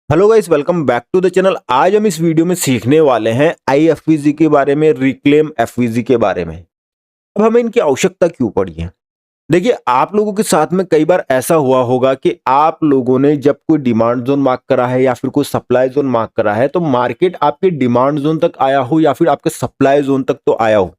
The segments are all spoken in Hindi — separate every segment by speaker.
Speaker 1: Hello guys, welcome back to the channel. आज हम इस वीडियो में सीखने वाले हैं IFVG के बारे में, रिक्लेम FVG के बारे में। अब हमें इनकी आवश्यकता क्यों पड़ी है? देखिए, आप लोगों के साथ में कई बार ऐसा हुआ होगा कि आप लोगों ने जब कोई डिमांड जोन मार्क करा है या फिर कोई सप्लाई जोन मार्क करा है, तो मार्केट आपके डिमांड जोन तक आया हो या फिर आपके सप्लाई जोन तक तो आया हो,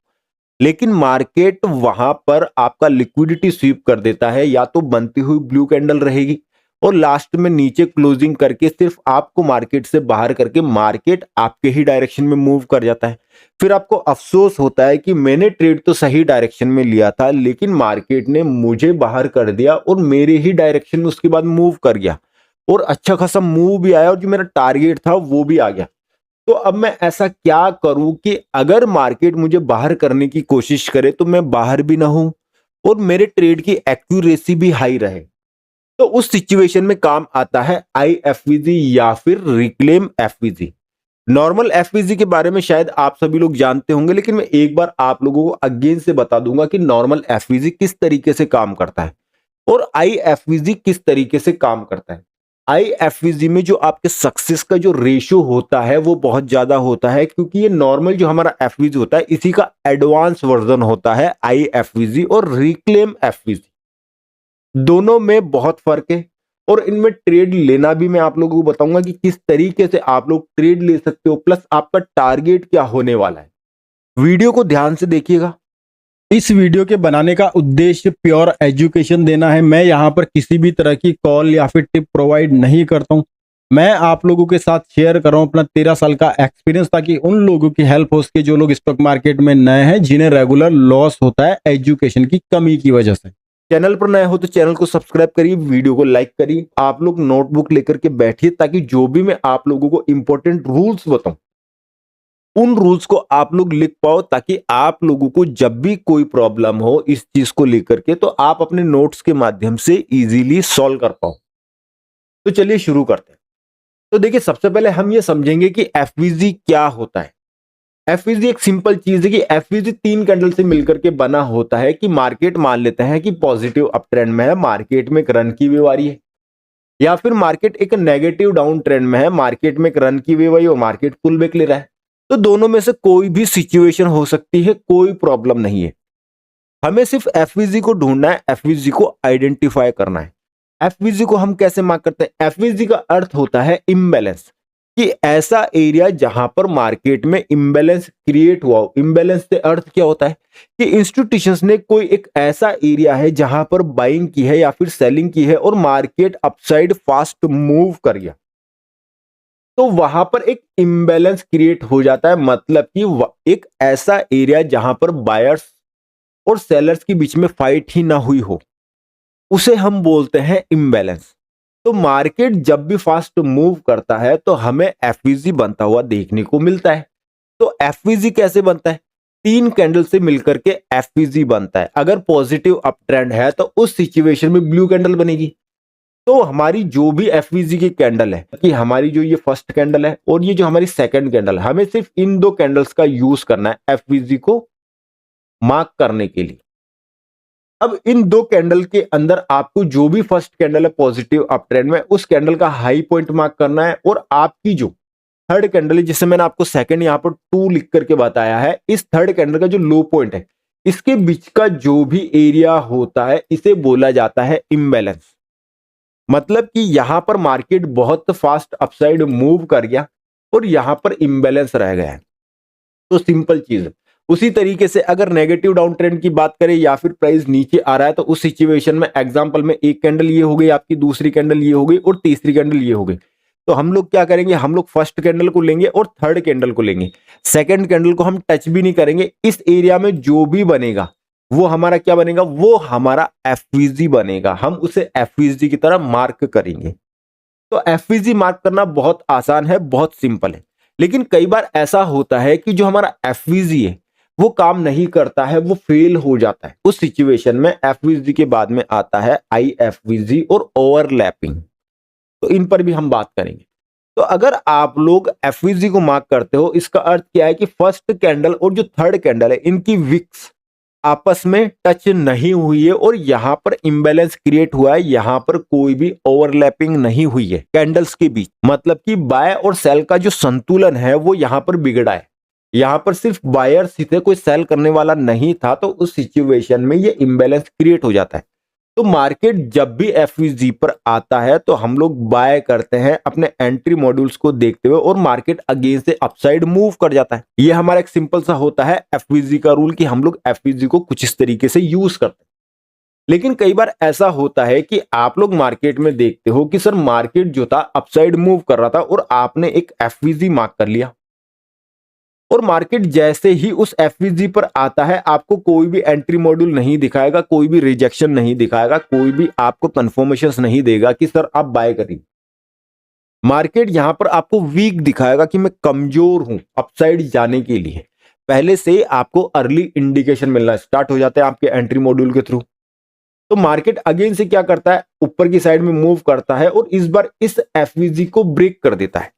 Speaker 1: लेकिन मार्केट वहां पर आपका लिक्विडिटी स्वीप कर देता है। या तो बनती हुई ब्लू कैंडल रहेगी और लास्ट में नीचे क्लोजिंग करके सिर्फ आपको मार्केट से बाहर करके मार्केट आपके ही डायरेक्शन में मूव कर जाता है। फिर आपको अफसोस होता है कि मैंने ट्रेड तो सही डायरेक्शन में लिया था, लेकिन मार्केट ने मुझे बाहर कर दिया और मेरे ही डायरेक्शन में उसके बाद मूव कर गया और अच्छा खासा मूव भी आया और जो मेरा टारगेट था वो भी आ गया। तो अब मैं ऐसा क्या करूं कि अगर मार्केट मुझे बाहर करने की कोशिश करे तो मैं बाहर भी ना हूं और मेरे ट्रेड की एक्यूरेसी भी हाई रहे। तो उस सिचुएशन में काम आता है IFVG या फिर रिक्लेम FVG। नॉर्मल FVG के बारे में शायद आप सभी लोग जानते होंगे, लेकिन मैं एक बार आप लोगों को अगेन से बता दूंगा कि नॉर्मल FVG किस तरीके से काम करता है और IFVG किस तरीके से काम करता है। IFVG में जो आपके सक्सेस का जो रेशियो होता है वो बहुत ज्यादा होता है, क्योंकि ये नॉर्मल जो हमारा FVG होता है इसी का एडवांस वर्जन होता है IFVG और रिक्लेम FVG। दोनों में बहुत फर्क है और इनमें ट्रेड लेना भी मैं आप लोगों को बताऊंगा कि किस तरीके से आप लोग ट्रेड ले सकते हो, प्लस आपका टारगेट क्या होने वाला है। वीडियो को ध्यान से देखिएगा।
Speaker 2: इस वीडियो के बनाने का उद्देश्य प्योर एजुकेशन देना है। मैं यहाँ पर किसी भी तरह की कॉल या फिर टिप प्रोवाइड नहीं करता हूँ। मैं आप लोगों के साथ शेयर कर रहा हूँ अपना 13 साल का एक्सपीरियंस, ताकि उन लोगों की हेल्प हो सके जो लोग स्टॉक मार्केट में नए हैं, जिन्हें रेगुलर लॉस होता है एजुकेशन की कमी की वजह से।
Speaker 1: चैनल पर नए हो तो चैनल को सब्सक्राइब करिए, वीडियो को लाइक करिए। आप लोग नोटबुक लेकर के बैठिए ताकि जो भी मैं आप लोगों को इंपॉर्टेंट रूल्स बताऊं उन रूल्स को आप लोग लिख पाओ, ताकि आप लोगों को जब भी कोई प्रॉब्लम हो इस चीज को लेकर के तो आप अपने नोट्स के माध्यम से इजीली सॉल्व कर पाओ। तो चलिए शुरू करते हैं। तो देखिए, सबसे पहले हम ये समझेंगे कि FVG क्या होता है। FVG एक सिंपल चीज है कि FVG 3 कैंडल से मिलकर के बना होता है कि मार्केट मान लेते हैं कि पॉजिटिव अप ट्रेंड में है, मार्केट में एक रन की वेव आ रही है, या फिर मार्केट एक नेगेटिव डाउन ट्रेंड में है, मार्केट में एक रन की वेव आई और मार्केट पुल बैक ले रहा है। तो दोनों में से कोई भी सिचुएशन हो सकती है, कोई प्रॉब्लम नहीं है। हमें सिर्फ FVG को ढूंढना है, FVG को आइडेंटिफाई करना है। FVG को हम कैसे मार्क करते हैं? FVG का अर्थ होता है इम्बैलेंस, कि ऐसा एरिया जहां पर मार्केट में इम्बैलेंस क्रिएट हुआ हो। इम्बैलेंस से अर्थ क्या होता है कि इंस्टीट्यूशंस ने कोई एक ऐसा एरिया है जहां पर बाइंग की है या फिर सेलिंग की है और मार्केट अपसाइड फास्ट मूव कर गया, तो वहां पर एक इम्बैलेंस क्रिएट हो जाता है। मतलब कि एक ऐसा एरिया जहां पर बायर्स और सेलर्स के बीच में फाइट ही ना हुई हो, उसे हम बोलते हैं इम्बैलेंस। तो मार्केट जब भी फास्ट मूव करता है तो हमें FVG बनता हुआ देखने को मिलता है। तो FVG कैसे बनता है? 3 कैंडल से मिलकर के FVG बनता है। अगर पॉजिटिव अप ट्रेंड है तो उस सिचुएशन में ब्लू कैंडल बनेगी। तो हमारी जो भी FVG की कैंडल है, कि हमारी जो ये फर्स्ट कैंडल है और ये जो हमारी सेकंड कैंडल है, हमें सिर्फ इन 2 कैंडल्स का यूज करना है FVG को मार्क करने के लिए। अब इन 2 कैंडल के अंदर आपको जो भी फर्स्ट कैंडल है पॉजिटिव अप ट्रेंड में, उस कैंडल का हाई पॉइंट मार्क करना है, और आपकी जो थर्ड कैंडल है, जिसे मैंने आपको सेकंड यहां पर 2 लिख करके बताया है, इस थर्ड कैंडल का जो लो पॉइंट है, इसके बीच का जो भी एरिया होता है इसे बोला जाता है इम्बैलेंस। मतलब कि यहां पर मार्केट बहुत फास्ट अपसाइड मूव कर गया और यहां पर इम्बैलेंस रह गया है। तो सिंपल चीज है। उसी तरीके से अगर नेगेटिव डाउन ट्रेंड की बात करें या फिर प्राइस नीचे आ रहा है, तो उस सिचुएशन में एग्जांपल में एक कैंडल ये हो गई आपकी, दूसरी कैंडल ये हो गई और तीसरी कैंडल ये हो गई। तो हम लोग क्या करेंगे? हम लोग फर्स्ट कैंडल को लेंगे और थर्ड कैंडल को लेंगे। सेकंड कैंडल को हम टच भी नहीं करेंगे। इस एरिया में जो भी बनेगा वो हमारा क्या बनेगा? वो हमारा FVG बनेगा। हम उसे FVG की तरह मार्क करेंगे। तो FVG मार्क करना बहुत आसान है, बहुत सिंपल है। लेकिन कई बार ऐसा होता है कि जो हमारा FVG है वो काम नहीं करता है, वो फेल हो जाता है। उस सिचुएशन में FVG के बाद में आता है IFVG और ओवरलैपिंग। तो इन पर भी हम बात करेंगे। तो अगर आप लोग FVG को मार्क करते हो, इसका अर्थ क्या है कि फर्स्ट कैंडल और जो थर्ड कैंडल है इनकी विक्स आपस में टच नहीं हुई है और यहां पर इंबैलेंस क्रिएट हुआ है, यहां पर कोई भी ओवरलैपिंग नहीं हुई है कैंडल्स के बीच, मतलब कि बाय और सेल का जो संतुलन है वो यहां पर बिगड़ा है। यहां पर सिर्फ बायर्स ही थे, कोई सेल करने वाला नहीं था, तो उस सिचुएशन में ये इंबैलेंस क्रिएट हो जाता है। तो मार्केट जब भी एफवीजी पर आता है तो हम लोग बाय करते हैं अपने एंट्री मॉड्यूल्स को देखते हुए और मार्केट अगेन से अपसाइड मूव कर जाता है। ये हमारा एक सिंपल सा होता है एफवीजी का रूल कि हम लोग एफवीजी को कुछ इस तरीके से यूज करते हैं। लेकिन कई बार ऐसा होता है कि आप लोग मार्केट में देखते हो कि सर मार्केट जो था अपसाइड मूव कर रहा था और आपने एक एफवीजी मार्क कर लिया और मार्केट जैसे ही उस एफवीजी पर आता है आपको कोई भी एंट्री मॉड्यूल नहीं दिखाएगा, कोई भी रिजेक्शन नहीं दिखाएगा, कोई भी आपको कंफर्मेशन नहीं देगा कि सर आप बाय करिए। मार्केट यहां पर आपको वीक दिखाएगा कि मैं कमजोर हूं अपसाइड जाने के लिए। पहले से आपको अर्ली इंडिकेशन मिलना स्टार्ट हो जाता है आपके एंट्री मॉड्यूल के थ्रू। तो मार्केट अगेन से क्या करता है, ऊपर की साइड में मूव करता है और इस बार इस एफवीजी को ब्रेक कर देता है।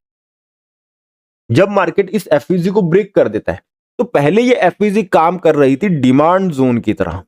Speaker 1: जब मार्केट इस एफवीजी को ब्रेक कर देता है तो पहले ये एफवीजी काम कर रही थी डिमांड जोन की तरह,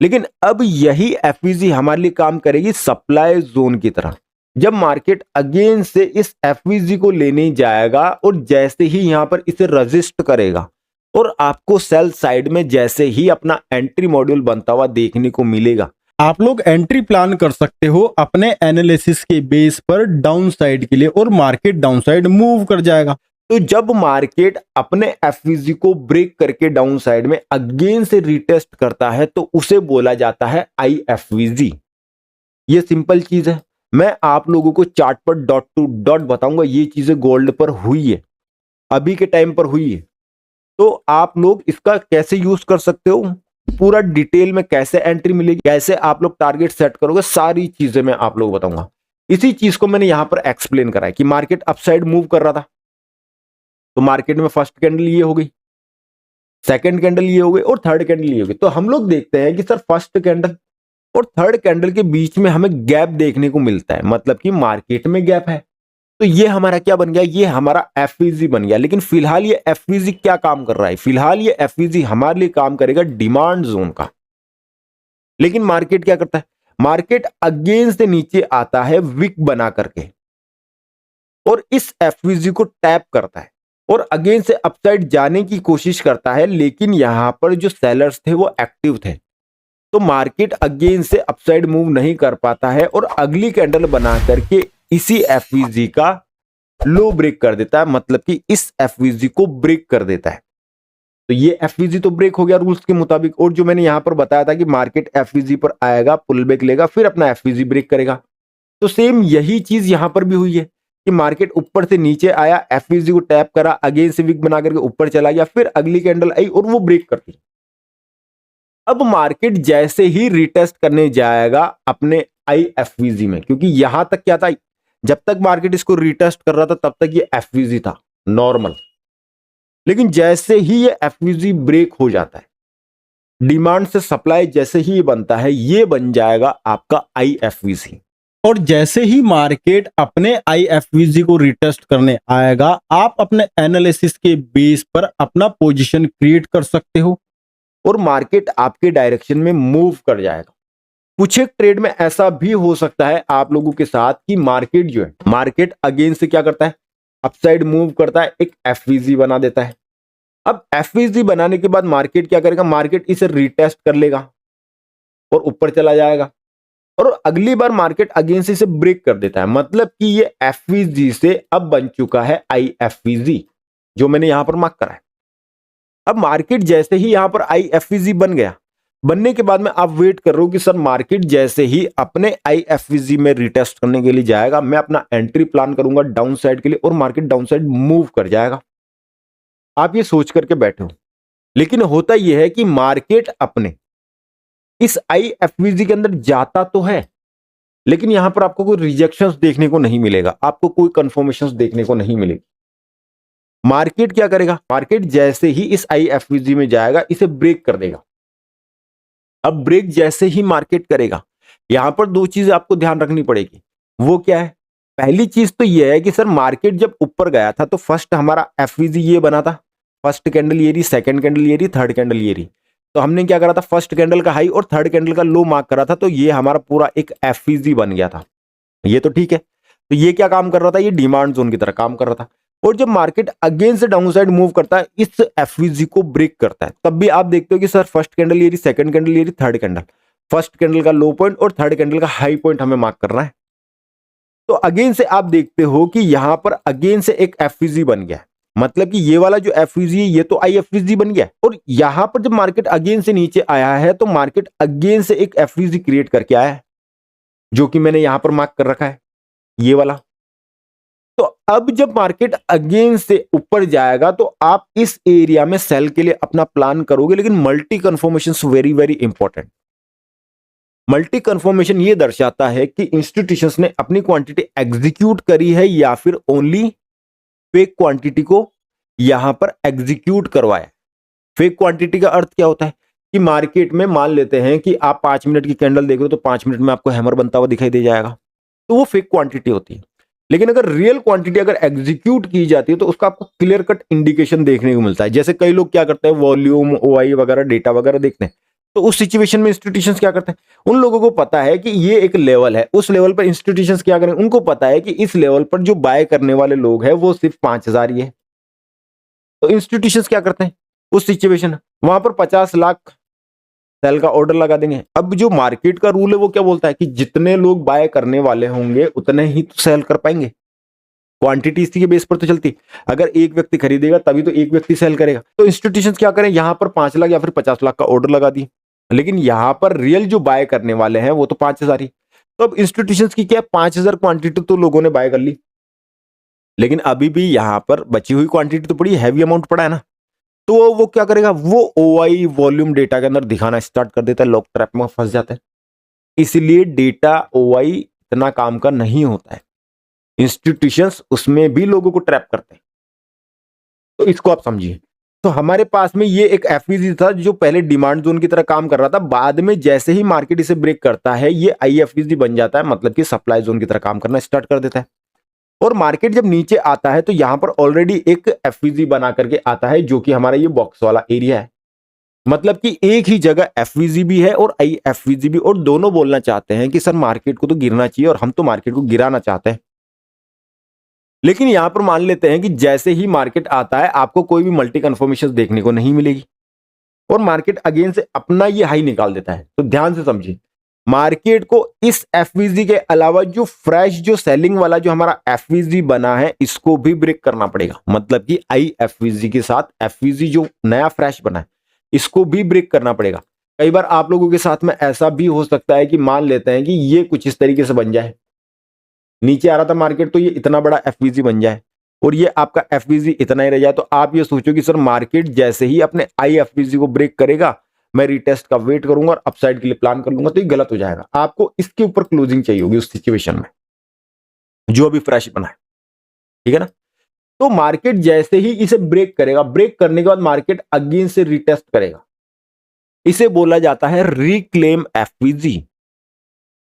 Speaker 1: लेकिन अब यही एफवीजी हमारे लिए काम करेगी सप्लाई जोन की तरह। जब मार्केट अगेन से इस एफवीजी को लेने जाएगा और जैसे ही यहां पर इसे रजिस्ट करेगा और आपको सेल साइड में जैसे ही अपना एंट्री मॉड्यूल बनता हुआ देखने को मिलेगा,
Speaker 2: आप लोग एंट्री प्लान कर सकते हो अपने एनालिसिस के बेस पर डाउन साइड के लिए और मार्केट डाउन साइड मूव कर जाएगा।
Speaker 1: तो जब मार्केट अपने एफवीजी को ब्रेक करके डाउन साइड में अगेन से रिटेस्ट करता है तो उसे बोला जाता है आईएफवीजी। ये सिंपल चीज है, मैं आप लोगों को चार्ट पर डॉट टू डॉट बताऊंगा। ये चीजें गोल्ड पर हुई है, अभी के टाइम पर हुई है, तो आप लोग इसका कैसे यूज कर सकते हो, पूरा डिटेल में कैसे एंट्री मिलेगी, कैसे आप लोग टारगेट सेट करोगे, सारी चीजें मैं आप लोग बताऊंगा। इसी चीज को मैंने यहां पर एक्सप्लेन करा है कि मार्केट अपसाइड मूव कर रहा था तो मार्केट में फर्स्ट कैंडल ये हो गई, सेकंड कैंडल ये हो गई और थर्ड कैंडल ये हो गई। तो हम लोग देखते हैं कि सर फर्स्ट कैंडल और थर्ड कैंडल के बीच में हमें गैप देखने को मिलता है, मतलब कि मार्केट में गैप है। तो ये हमारा क्या बन गया, ये हमारा एफवीजी बन गया। लेकिन फिलहाल ये एफवीजी क्या काम कर रहा है, फिलहाल ये एफवीजी हमारे लिए काम करेगा डिमांड जोन का। लेकिन मार्केट क्या करता है, मार्केट अगेन से नीचे आता है विक बना करके और इस एफवीजी को टैप करता है और अगेन से अपसाइड जाने की कोशिश करता है, लेकिन यहां पर जो सेलर्स थे वो एक्टिव थे तो मार्केट अगेन से अपसाइड मूव नहीं कर पाता है और अगली कैंडल बना करके इसी एफवीजी का लो ब्रेक कर देता है, मतलब कि इस एफवीजी को ब्रेक कर देता है। तो ये एफवीजी तो ब्रेक हो गया रूल्स के मुताबिक। और जो मैंने यहां पर बताया था कि मार्केट एफवीजी पर आएगा, पुल बैक लेगा, फिर अपना एफवीजी ब्रेक करेगा, तो सेम यही चीज यहां पर भी हुई है कि मार्केट ऊपर से नीचे आया, एफवीजी को टैप करा, अगेन से विक बना करके ऊपर चला गया, फिर अगली कैंडल आई और वो ब्रेक करती। अब मार्केट जैसे ही रिटेस्ट करने जाएगा अपने आईएफवीजी में, क्योंकि यहां तक क्या था, जब तक मार्केट इसको रिटेस्ट कर रहा था तब तक ये एफवीजी था नॉर्मल, लेकिन जैसे ही ये एफवीजी ब्रेक हो जाता है, डिमांड से सप्लाई जैसे ही बनता है, ये बन जाएगा आपका आईएफवीजी।
Speaker 2: और जैसे ही मार्केट अपने आईएफवीजी को रिटेस्ट करने आएगा, आप अपने एनालिसिस के बेस पर अपना पोजीशन क्रिएट कर सकते हो
Speaker 1: और मार्केट आपके डायरेक्शन में मूव कर जाएगा। कुछ एक ट्रेड में ऐसा भी हो सकता है आप लोगों के साथ कि मार्केट जो है, मार्केट अगेन से क्या करता है, अपसाइड मूव करता है, एक एफवीजी बना देता है। अब एफवीजी बनाने के बाद मार्केट क्या करेगा, मार्केट इसे रिटेस्ट कर लेगा और ऊपर चला जाएगा और अगली बार मार्केट अगेन से इसे ब्रेक कर देता है, मतलब कि ये एफवीजी से अब बन चुका है आईएफवीजी, जो मैंने यहां पर मार्क करा है। अब मार्केट जैसे ही यहां पर आईएफवीजी बन गया, बनने के बाद में आप वेट कर रहे हो कि सर मार्केट जैसे ही अपने आईएफवीजी में रिटेस्ट करने के लिए जाएगा, मैं अपना एंट्री प्लान करूंगा डाउन साइड के लिए और मार्केट डाउन साइड मूव कर जाएगा। आप ये सोच करके बैठे हो, लेकिन होता यह है कि मार्केट अपने इस आईएफवीजी के अंदर जाता तो है, लेकिन यहां पर आपको कोई रिजेक्शंस देखने को नहीं मिलेगा, आपको कोई कंफर्मेशंस देखने को नहीं मिलेगी। मार्केट क्या करेगा, मार्केट जैसे ही इस आईएफवीजी में जाएगा, इसे ब्रेक कर देगा। अब ब्रेक जैसे ही मार्केट करेगा, यहां पर दो चीजें आपको ध्यान रखनी पड़ेगी। वो क्या है, पहली चीज तो यह है कि सर मार्केट जब ऊपर गया था तो फर्स्ट हमारा एफवीजी ये बना था, फर्स्ट कैंडल ये रही, सेकंड कैंडल ये रही, थर्ड कैंडल ये रही। तो हमने क्या करा था, फर्स्ट कैंडल का हाई और थर्ड कैंडल का लो मार्क करा था, तो ये हमारा पूरा एक एफवीजी बन गया था। ये तो ठीक है। तो ये क्या काम कर रहा था, ये डिमांड जोन की तरह काम कर रहा था। और जब मार्केट अगेन से डाउन साइड मूव करता है, इस एफवीजी को ब्रेक करता है, तब भी आप देखते हो कि सर फर्स्ट कैंडल ये रही, सेकंड कैंडल ये रही, थर्ड कैंडल, फर्स्ट कैंडल का लो पॉइंट और थर्ड कैंडल का हाई पॉइंट हमें मार्क करना है। तो अगेन से आप देखते हो कि यहां पर अगेन से एक एफवीजी बन गया है, मतलब कि ये वाला जो एफवीजी है ये तो आईएफवीजी बन गया। और यहां पर जब मार्केट अगेन से नीचे आया है तो मार्केट अगेन से एक एफवीजी क्रिएट करके आया है, जो कि मैंने यहां पर मार्क कर रखा है, ये वाला। तो अब जब मार्केट अगेन से ऊपर जाएगा तो आप इस एरिया में सेल के लिए अपना प्लान करोगे, लेकिन multi confirmation very very important. Multi confirmation ये दर्शाता है कि इंस्टीट्यूशंस ने अपनी क्वांटिटी एग्जीक्यूट करी है या फिर ओनली फेक क्वांटिटी को यहां पर एग्जीक्यूट करवाया। फेक क्वांटिटी का अर्थ क्या होता है कि मार्केट में मान लेते हैं कि आप 5 मिनट की कैंडल देख रहे हो तो 5 मिनट में आपको हैमर बनता हुआ दिखाई दे जाएगा, तो वो फेक क्वांटिटी होती है। लेकिन अगर रियल क्वांटिटी अगर एग्जीक्यूट की जाती है तो उसका आपको क्लियर कट इंडिकेशन देखने को मिलता है। जैसे कई लोग क्या करते हैं, वॉल्यूम, ओआई वगैरह, डेटा वगैरह देखते हैं, तो उस सिचुएशन में इंस्टीट्यूशंस क्या करते हैं, उन लोगों को पता है कि ये एक लेवल है, उस लेवल पर इंस्टीट्यूशंस क्या करें, उनको पता है कि इस लेवल पर जो बाय करने वाले लोग हैं वो सिर्फ 5,000 ही है। तो इंस्टीट्यूशंस क्या करते हैं उस सिचुएशन, वहां पर 50 लाख सेल का ऑर्डर लगा देंगे। अब जो मार्केट का रूल है वो क्या बोलता है कि जितने लोग बाय करने वाले होंगे उतने ही तो सेल कर पाएंगे। क्वांटिटी इसी के बेस पर तो चलती, अगर एक व्यक्ति खरीदेगा तभी तो एक व्यक्ति सेल करेगा। तो इंस्टीट्यूशंस क्या करें, यहां पर 5 लाख या फिर 50 लाख का ऑर्डर लगा दी, लेकिन यहां पर रियल जो बाय करने वाले हैं वो तो 5,000 ही। तो अब इंस्टीट्यूशंस की क्या, 5,000 क्वांटिटी तो लोगों ने बाय कर ली, लेकिन अभी भी यहां पर बची हुई क्वांटिटी तो बड़ी हैवी अमाउंट पड़ा है ना। तो वो क्या करेगा, वो ओआई वॉल्यूम डेटा के अंदर दिखाना स्टार्ट कर देता है, लॉक ट्रैप में फंस जाता है। इसलिए डेटा ओआई इतना काम का नहीं होता है, इंस्टीट्यूशंस उसमें भी लोगों को ट्रैप करते हैं। तो इसको आप समझिए। तो हमारे पास में ये एक एफवीजी था जो पहले डिमांड जोन की तरह काम कर रहा था, बाद में जैसे ही मार्केट इसे ब्रेक करता है ये आईएफवीजी बन जाता है, मतलब कि सप्लाई जोन की तरह काम करना स्टार्ट कर देता है। और मार्केट जब नीचे आता है तो यहां पर ऑलरेडी एक एफवीजी बना करके आता है, जो कि हमारा ये बॉक्स वाला एरिया है। मतलब कि एक ही जगह एफवीजी भी है और आईएफवीजी भी, और दोनों बोलना चाहते हैं कि सर मार्केट को तो गिरना चाहिए और हम तो मार्केट को गिराना चाहते हैं। लेकिन यहां पर मान लेते हैं कि जैसे ही मार्केट आता है आपको कोई भी मल्टी कन्फर्मेशन देखने को नहीं मिलेगी और मार्केट अगेन से अपना ये हाई निकाल देता है। तो ध्यान से समझिए, मार्केट को इस एफवीजी के अलावा जो फ्रेश जो सेलिंग वाला जो हमारा एफवीजी बना है इसको भी ब्रेक करना पड़ेगा। मतलब कि आईएफवीजी के साथ एफवीजी जो नया फ्रेश बना है इसको भी ब्रेक करना पड़ेगा। कई बार आप लोगों के साथ में ऐसा भी हो सकता है कि मान लेते हैं कि ये कुछ इस तरीके से बन जाए, नीचे आ रहा था मार्केट तो ये इतना बड़ा एफवीजी बन जाए और ये आपका एफवीजी इतना ही रह जाए, तो आप ये सोचो कि सर मार्केट जैसे ही अपने आईएफवीजी को ब्रेक करेगा मैं रिटेस्ट का वेट करूंगा और अपसाइड के लिए प्लान कर लूंगा, तो ये गलत हो जाएगा। आपको इसके ऊपर क्लोजिंग चाहिए होगी उस सिचुएशन में जो अभी फ्रेश बना है, ठीक है ना। तो मार्केट जैसे ही इसे ब्रेक करेगा, ब्रेक करने के बाद मार्केट अगेन से रिटेस्ट करेगा, इसे बोला जाता है रिक्लेम एफवीजी,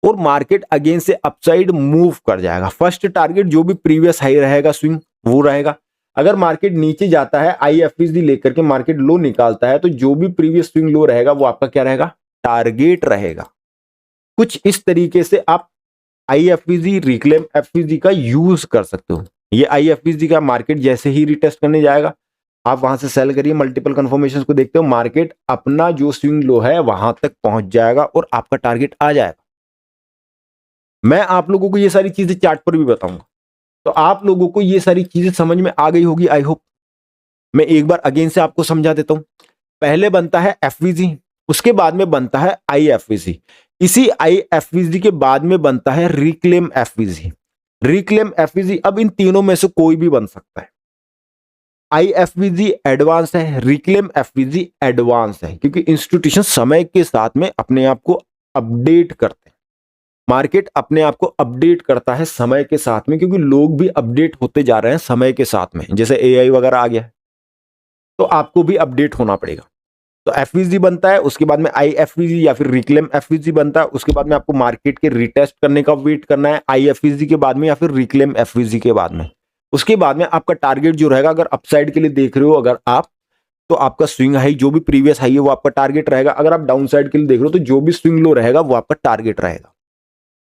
Speaker 1: और मार्केट अगेन से अपसाइड मूव कर जाएगा। फर्स्ट टारगेट जो भी प्रीवियस हाई रहेगा स्विंग वो रहेगा। अगर मार्केट नीचे जाता है आईएफवीजी लेकर के मार्केट लो निकालता है तो जो भी प्रीवियस स्विंग लो रहेगा वो आपका क्या रहेगा, टारगेट रहेगा। कुछ इस तरीके से आप आईएफवीजी रिक्लेम एफवीजी का यूज कर सकते हो। ये आईएफवीजी का मार्केट जैसे ही रिटेस्ट करने जाएगा आप वहां से सेल करिए, मल्टीपल कंफर्मेशंस को देखते हो, मार्केट अपना जो स्विंग लो है वहां तक पहुंच जाएगा और आपका टारगेट आ जाएगा। मैं आप लोगों को ये सारी चीजें चार्ट पर भी बताऊंगा, तो आप लोगों को ये सारी चीजें समझ में आ गई होगी आई होप। मैं एक बार अगेन से आपको समझा देता हूं। पहले बनता है एफवीजी, उसके बाद में बनता है आईएफवीजी, इसी आईएफवीजी के बाद में बनता है रिक्लेम एफवीजी। रिक्लेम एफवीजी अब इन तीनों में से कोई भी बन सकता है। आईएफवीजी एडवांस है, रिक्लेम एफवीजी एडवांस है, क्योंकि इंस्टीट्यूशन समय के साथ में अपने आप को अपडेट करते हैं। मार्केट अपने आप को अपडेट करता है समय के साथ में, क्योंकि लोग भी अपडेट होते जा रहे हैं समय के साथ में। जैसे एआई वगैरह आ गया है तो आपको भी अपडेट होना पड़ेगा। तो एफवीजी बनता है, उसके बाद में आईएफवीजी या फिर रिक्लेम एफवीजी बनता है, उसके बाद में आपको मार्केट के रिटेस्ट करने का वेट करना है आईएफवीजी के बाद में या फिर रिक्लेम एफवीजी के बाद में। उसके बाद में आपका टारगेट जो रहेगा, अगर अपसाइड के लिए देख रहे हो अगर आप, तो आपका स्विंग हाई जो भी प्रीवियस हाई है वो आपका टारगेट रहेगा। अगर आप डाउन साइड के लिए देख रहे हो तो जो भी स्विंग लो रहेगा वो आपका टारगेट रहेगा।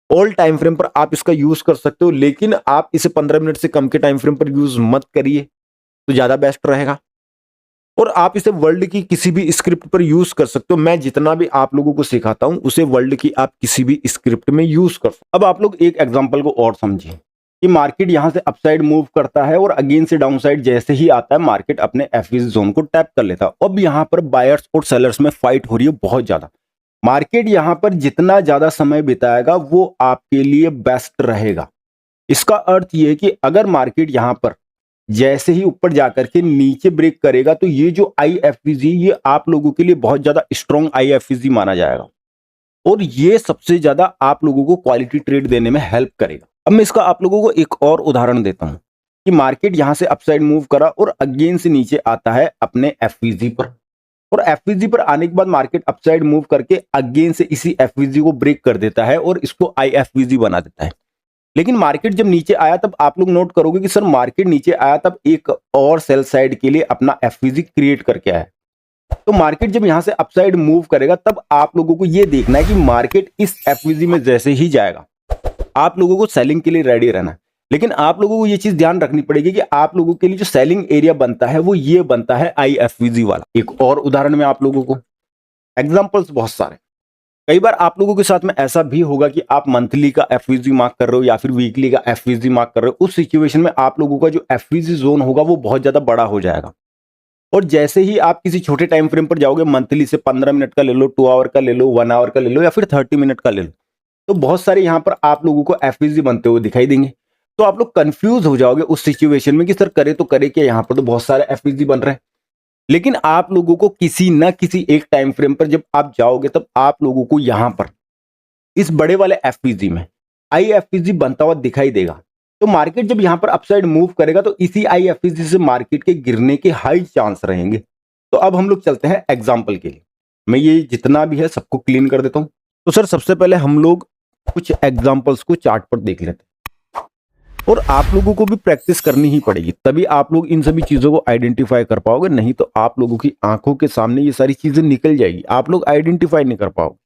Speaker 1: ऑल टाइम फ्रेम पर आप इसका यूज कर सकते हो, लेकिन आप इसे 15 मिनट से कम के टाइम फ्रेम पर यूज मत करिए तो ज्यादा बेस्ट रहेगा। और आप इसे वर्ल्ड की किसी भी स्क्रिप्ट पर यूज कर सकते हो। मैं जितना भी आप लोगों को सिखाता हूं उसे वर्ल्ड की आप किसी भी स्क्रिप्ट में यूज कर सकते हो। अब आप लोग एक एग्जांपल को और समझिए कि मार्केट यहां से अपसाइड मूव करता है और अगेन से डाउन साइड जैसे ही आता है मार्केट अपने एफवीजी जोन को टैप कर लेता है। अब यहां पर बायर्स और सेलर्स में फाइट हो रही है बहुत ज्यादा। मार्केट यहां पर जितना ज्यादा समय बिताएगा वो आपके लिए बेस्ट रहेगा। इसका अर्थ ये है कि अगर मार्केट यहां पर जैसे ही ऊपर जाकर के नीचे ब्रेक करेगा तो ये जो आईएफवीजी ये आप लोगों के लिए बहुत ज्यादा स्ट्रॉन्ग आईएफवीजी माना जाएगा और ये सबसे ज्यादा आप लोगों को क्वालिटी ट्रेड देने में हेल्प करेगा। अब मैं इसका आप लोगों को एक और उदाहरण देता हूं कि मार्केट यहां से अपसाइड मूव करा और अगेन से नीचे आता है अपने एफवीजी पर, और एफवीजी पर आने के बाद मार्केट अपसाइड मूव करके अगेन से इसी एफवीजी को ब्रेक कर देता है और इसको आईएफवीजी बना देता है। लेकिन मार्केट जब नीचे आया तब आप लोग नोट करोगे कि सर मार्केट नीचे आया तब एक और सेल साइड के लिए अपना एफवीजी क्रिएट करके आया। तो मार्केट जब यहां से अपसाइड मूव करेगा तब आप लोगों को यह देखना है कि मार्केट इस एफवीजी में जैसे ही जाएगा आप लोगों को सेलिंग के लिए रेडी रहना है। लेकिन आप लोगों को यह चीज ध्यान रखनी पड़ेगी कि आप लोगों के लिए जो सेलिंग एरिया बनता है वो ये बनता है आईएफवीजी वाला। एक और उदाहरण में आप लोगों को, एग्जांपल्स बहुत सारे, कई बार आप लोगों के साथ में ऐसा भी होगा कि आप मंथली का एफवीजी मार्क कर रहे हो या फिर वीकली का एफवीजी मार्क कर रहे हो। उस सिचुएशन में आप लोगों का जो एफवीजी जोन होगा वो बहुत ज्यादा बड़ा हो जाएगा और जैसे ही आप किसी छोटे टाइम फ्रेम पर जाओगे, मंथली से 15 मिनट का ले लो, 2 आवर का ले लो, 1 आवर का ले लो या फिर 30 मिनट का ले लो, तो बहुत सारे यहां पर आप लोगों को एफवीजी बनते हुए दिखाई देंगे। तो आप लोग कंफ्यूज हो जाओगे उस सिचुएशन में कि सर करे तो करे क्या, यहां पर तो बहुत सारे एफवीजी बन रहे हैं। लेकिन आप लोगों को किसी ना किसी एक टाइम फ्रेम पर जब आप जाओगे तब आप लोगों को यहां पर इस बड़े वाले एफवीजी में आईएफवीजी बनता हुआ दिखाई देगा। तो मार्केट जब यहां पर अपसाइड मूव करेगा तो इसी आईएफवीजी से मार्केट के गिरने के हाई चांस रहेंगे। तो अब हम लोग चलते हैं एग्जांपल के लिए। मैं ये जितना भी है सबको क्लीन कर देता हूं। तो सर सबसे पहले हम लोग कुछ एग्जांपल्स को चार्ट पर देख लेते हैं और आप लोगों को भी प्रैक्टिस करनी ही पड़ेगी, तभी आप लोग इन सभी चीजों को आइडेंटिफाई कर पाओगे। नहीं तो आप लोगों की आंखों के सामने ये सारी चीजें निकल जाएगी, आप लोग आइडेंटिफाई नहीं कर पाओगे।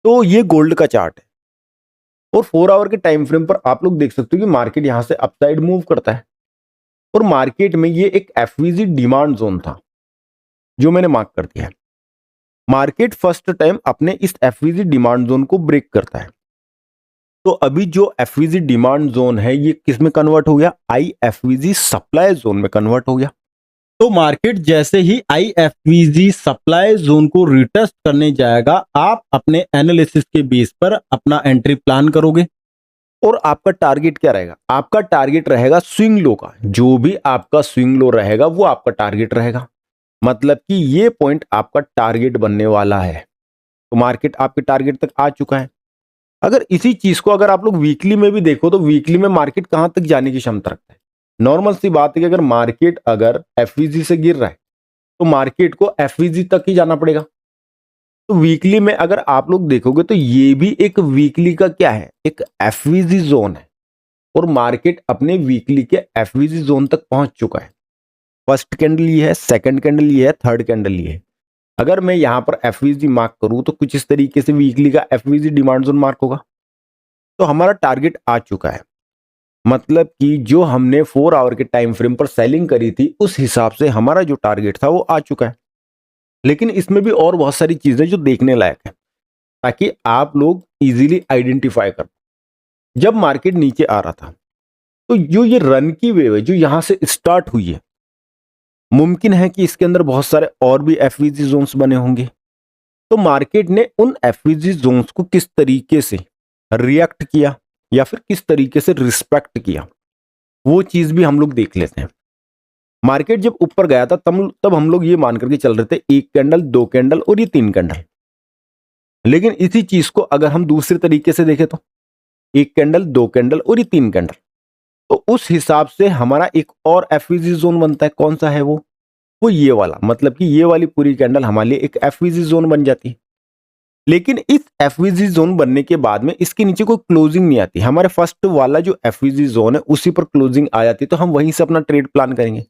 Speaker 1: तो ये गोल्ड का चार्ट है और 4 आवर के टाइम फ्रेम पर आप लोग देख सकते हो कि मार्केट यहां से अपसाइड मूव करता है और मार्केट में ये एक एफवीजी डिमांड जोन था जो मैंने मार्क कर दिया है। मार्केट फर्स्ट टाइम अपने इस एफवीजी डिमांड जोन को ब्रेक करता है। तो अभी जो एफवीजी डिमांड जोन है ये किस में कन्वर्ट हो गया, आईएफवीजी सप्लाई जोन में कन्वर्ट हो गया।
Speaker 2: तो मार्केट जैसे ही आईएफवीजी सप्लाई जोन को रिटेस्ट करने जाएगा आप अपने एनालिसिस के बेस पर अपना एंट्री प्लान करोगे
Speaker 1: और आपका टारगेट क्या रहेगा, आपका टारगेट रहेगा स्विंग लो का। जो भी आपका स्विंग लो रहेगा वो आपका टारगेट रहेगा, मतलब कि ये पॉइंट आपका टारगेट बनने वाला है। तो मार्केट आपके टारगेट तक आ चुका है। अगर इसी चीज को अगर आप लोग वीकली में भी देखो तो वीकली में मार्केट कहां तक जाने की क्षमता रखता है। नॉर्मल सी बात है कि अगर मार्केट अगर एफवीजी से गिर रहा है तो मार्केट को एफवीजी तक ही जाना पड़ेगा। तो वीकली में अगर आप लोग देखोगे तो ये भी एक वीकली का क्या है, एक एफवीजी जोन है और मार्केट अपने वीकली के एफवीजी जोन तक पहुंच चुका है। फर्स्ट कैंडल ये है, सेकंड कैंडल ये है, थर्ड कैंडल ये है। अगर मैं यहां पर एफवीजी मार्क करूं तो कुछ इस तरीके से वीकली का एफवीजी डिमांड जोन मार्क होगा। तो हमारा टारगेट आ चुका है, मतलब कि जो हमने 4 आवर के टाइम फ्रेम पर सेलिंग करी थी उस हिसाब से हमारा जो टारगेट था वो आ चुका है। लेकिन इसमें भी और बहुत सारी चीजें जो देखने लायक है ताकि आप लोग इजीली आइडेंटिफाई कर। जब मार्केट नीचे आ रहा था तो जो ये रन की वेव है जो यहां से स्टार्ट हुई है, मुमकिन है कि इसके अंदर बहुत सारे और भी एफवीजी जोन्स बने होंगे। तो मार्केट ने उन एफवीजी जोन्स को किस तरीके से रिएक्ट किया या फिर किस तरीके से रिस्पेक्ट किया वो चीज भी हम लोग देख लेते हैं। मार्केट जब ऊपर गया था तब हम लोग ये मान करके चल रहे थे 1 कैंडल, 2 कैंडल और ये 3 कैंडल। लेकिन इसी चीज को अगर हम दूसरे तरीके से देखें तो 1 कैंडल, 2 कैंडल और ये 3 कैंडल, तो उस हिसाब से हमारा एक और एफवीजी जोन बनता है। कौन सा है वो ये वाला, मतलब कि ये वाली पूरी कैंडल हमारे लिए एक एफवीजी जोन बन जाती है। लेकिन इस एफवीजी जोन बनने के बाद में इसके नीचे कोई क्लोजिंग नहीं आती। हमारे फर्स्ट वाला जो एफवीजी जोन है उसी पर क्लोजिंग आ जाती है, तो हम वहीं से अपना ट्रेड प्लान करेंगे।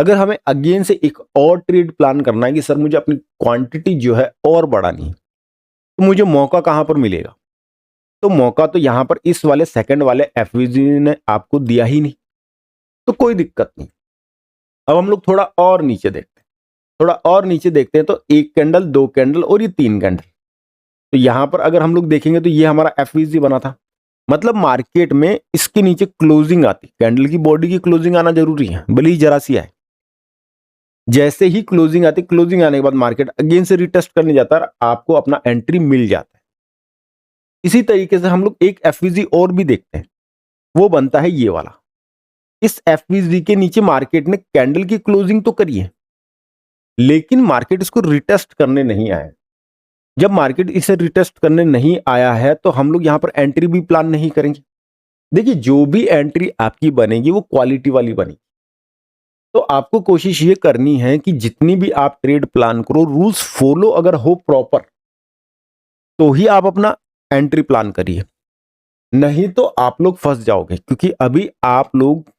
Speaker 1: अगर हमें अगेन से एक और ट्रेड प्लान करना है कि सर मुझे अपनी क्वांटिटी जो है और बढ़ानी है, तो मुझे मौका कहां पर मिलेगा? तो मौका तो यहां पर इस वाले सेकंड वाले एफवीजी ने आपको दिया ही नहीं, तो कोई दिक्कत नहीं। अब हम लोग थोड़ा और नीचे देखते हैं, थोड़ा और नीचे देखते हैं तो एक कैंडल, दो कैंडल और ये तीन कैंडल। तो यहां पर अगर हम लोग देखेंगे तो ये हमारा एफवीजी बना था, मतलब मार्केट में इसके नीचे क्लोजिंग आती, कैंडल की बॉडी की क्लोजिंग आना जरूरी है, भले ही जरा सी आए। जैसे ही क्लोजिंग आती, क्लोजिंग आने के बाद मार्केट अगेन से रिटेस्ट करने जाता है, आपको अपना एंट्री मिल जाता है। इसी तरीके से हम लोग एक एफवीजी और भी देखते हैं, वो बनता है ये वाला। इस एफवीजी के नीचे मार्केट ने कैंडल की क्लोजिंग तो करी है, लेकिन मार्केट इसको रिटेस्ट करने नहीं आया। जब मार्केट इसे रिटेस्ट करने नहीं आया है तो हम लोग यहां पर एंट्री भी प्लान नहीं करेंगे। देखिए, जो भी एंट्री आपकी बनेगी वो क्वालिटी वाली बनेगी। तो आपको कोशिश ये करनी है कि जितनी भी आप ट्रेड प्लान करो, रूल्स फॉलो अगर हो प्रॉपर, तो ही आप अपना एंट्री प्लान करिए, नहीं तो आप लोग फंस जाओगे। क्योंकि अभी आप लोग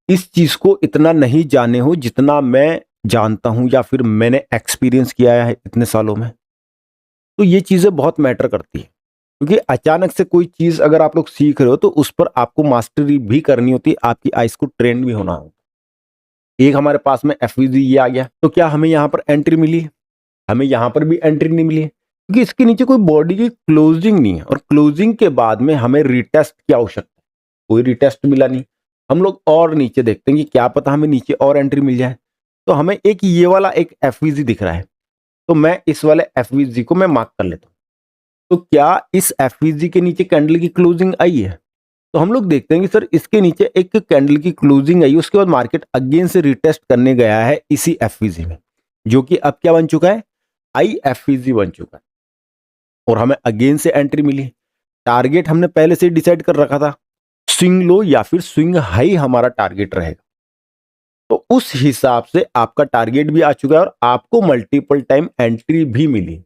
Speaker 1: इस चीज को इतना नहीं जाने हो जितना मैं जानता हूं या फिर मैंने एक्सपीरियंस किया है इतने सालों में। तो ये चीजें बहुत मैटर करती है, क्योंकि अचानक से कोई चीज अगर आप लोग सीख रहे हो तो उस पर आपको मास्टरी भी करनी होती है, आपकी आइज को ट्रेन भी होना होता है। एक हमारे पास में एफवीजी ये आ गया, तो क्या हमें यहां पर एंट्री मिली है? हमें यहां पर भी एंट्री नहीं मिली है, क्योंकि इसके नीचे कोई बॉडी की क्लोजिंग नहीं है, और क्लोजिंग के बाद में हमें रिटेस्ट की आवश्यकता है, कोई रिटेस्ट मिला नहीं। हम लोग और नीचे देखते हैं कि क्या पता हमें नीचे और एंट्री मिल जाए। तो हमें एक ये वाला एक एफवीजी दिख रहा है, तो मैं इस वाले एफवीजी को मैं मार्क कर लेता हूं। तो क्या इस एफवीजी के नीचे कैंडल की क्लोजिंग आई है? तो हम लोग देखते हैं कि सर इसके नीचे एक कैंडल की क्लोजिंग आई, उसके बाद मार्केट अगेन से रिटेस्ट करने गया है इसी एफवीजी में, जो कि अब क्या बन चुका है, आई एफवीजी बन चुका है, और हमें अगेन से एंट्री मिली। टारगेट हमने पहले से डिसाइड कर रखा था, स्विंग लो या फिर स्विंग हाई हमारा टारगेट रहेगा। तो उस हिसाब से आपका टारगेट भी आ चुका है और आपको मल्टीपल टाइम एंट्री भी मिली।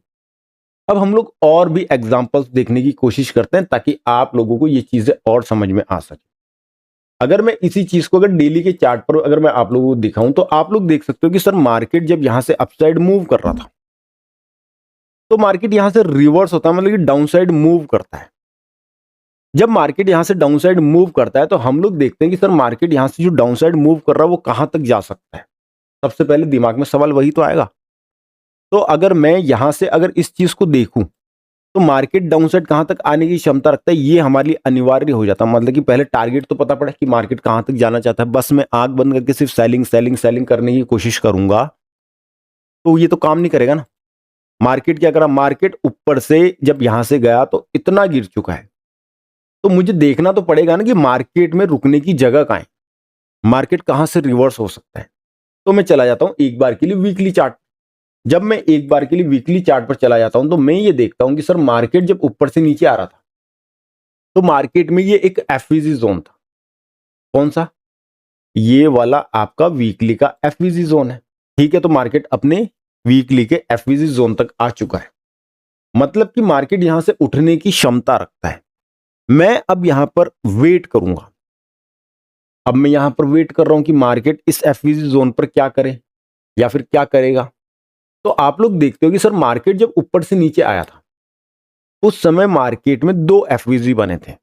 Speaker 1: अब हम लोग और भी एग्जांपल्स देखने की कोशिश करते हैं ताकि आप लोगों को ये चीजें और समझ में आ सके। अगर मैं इसी चीज को अगर डेली के चार्ट पर अगर मैं आप लोगों को दिखाऊं तो आप लोग देख सकते हो कि सर मार्केट जब यहां से अपसाइड मूव कर रहा था, तो मार्केट यहां से रिवर्स होता है, मतलब कि डाउन साइड मूव करता है। जब मार्केट यहां से डाउन साइड मूव करता है तो हम लोग देखते हैं कि सर मार्केट यहां से जो डाउन साइड मूव कर रहा है वो कहां तक जा सकता है। सबसे पहले दिमाग में सवाल वही तो आएगा। तो अगर मैं यहां से अगर इस चीज को देखूं तो मार्केट डाउन साइड कहां तक आने की क्षमता रखता है, ये हमारे लिए अनिवार्य हो जाता है। मतलब कि पहले टारगेट तो पता पड़ा कि मार्केट कहां तक जाना चाहता है, बस मैं आंख बंद करके सिर्फ सेलिंग सेलिंग सेलिंग करने की कोशिश करूंगा तो ये तो काम नहीं करेगा ना। मार्केट क्या करा, मार्केट ऊपर से जब यहां से गया तो इतना गिर चुका है, तो मुझे देखना तो पड़ेगा ना कि मार्केट में रुकने की जगह कहां है, मार्केट कहां से रिवर्स हो सकता है। तो मैं चला जाता हूं एक बार के लिए वीकली चार्ट। जब मैं एक बार के लिए वीकली चार्ट पर चला जाता हूं तो मैं ये देखता हूं कि सर मार्केट जब ऊपर से नीचे आ रहा था तो मार्केट में ये एक एफवीजी जोन था। कौन सा? ये वाला आपका वीकली का एफवीजी जोन है। ठीक है, तो मार्केट अपने वीकली के एफवीजी जोन तक आ चुका है, मतलब कि मार्केट यहां से उठने की क्षमता रखता है। मैं अब यहां पर वेट करूंगा। अब मैं यहां पर वेट कर रहा हूं कि मार्केट इस एफवीजी जोन पर क्या करे या फिर क्या करेगा। तो आप लोग देखते हो कि सर मार्केट जब ऊपर से नीचे आया था उस समय मार्केट में दो एफवीजी बने थे।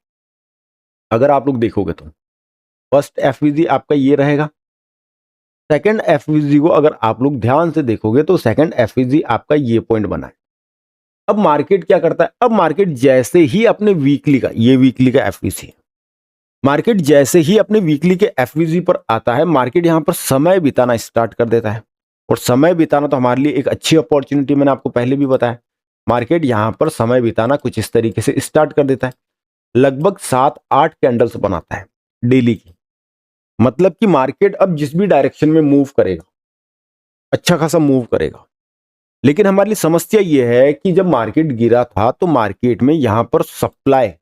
Speaker 1: अगर आप लोग देखोगे तो फर्स्ट एफवीजी आपका ये रहेगा, सेकंड एफवीजी को अगर आप लोग ध्यान से देखोगे तो सेकंड एफवीजी आपका ये पॉइंट बना है। अब मार्केट क्या करता है, अब मार्केट जैसे ही अपने वीकली का, ये वीकली का एफवीजी है, मार्केट जैसे ही अपने वीकली के एफवीजी पर आता है मार्केट यहां पर समय बिताना स्टार्ट कर देता है। और समय बिताना तो हमारे लिए एक अच्छी अपॉर्चुनिटी, मैंने आपको पहले भी बताया। मार्केट यहां पर समय बिताना कुछ इस तरीके से स्टार्ट कर देता है, लगभग 7-8 कैंडल्स बनाता है डेली की। मतलब कि मार्केट अब जिस भी डायरेक्शन में मूव करेगा अच्छा खासा मूव करेगा। लेकिन हमारे लिए समस्या यह है कि जब मार्केट गिरा था तो मार्केट में यहां पर सप्लाई,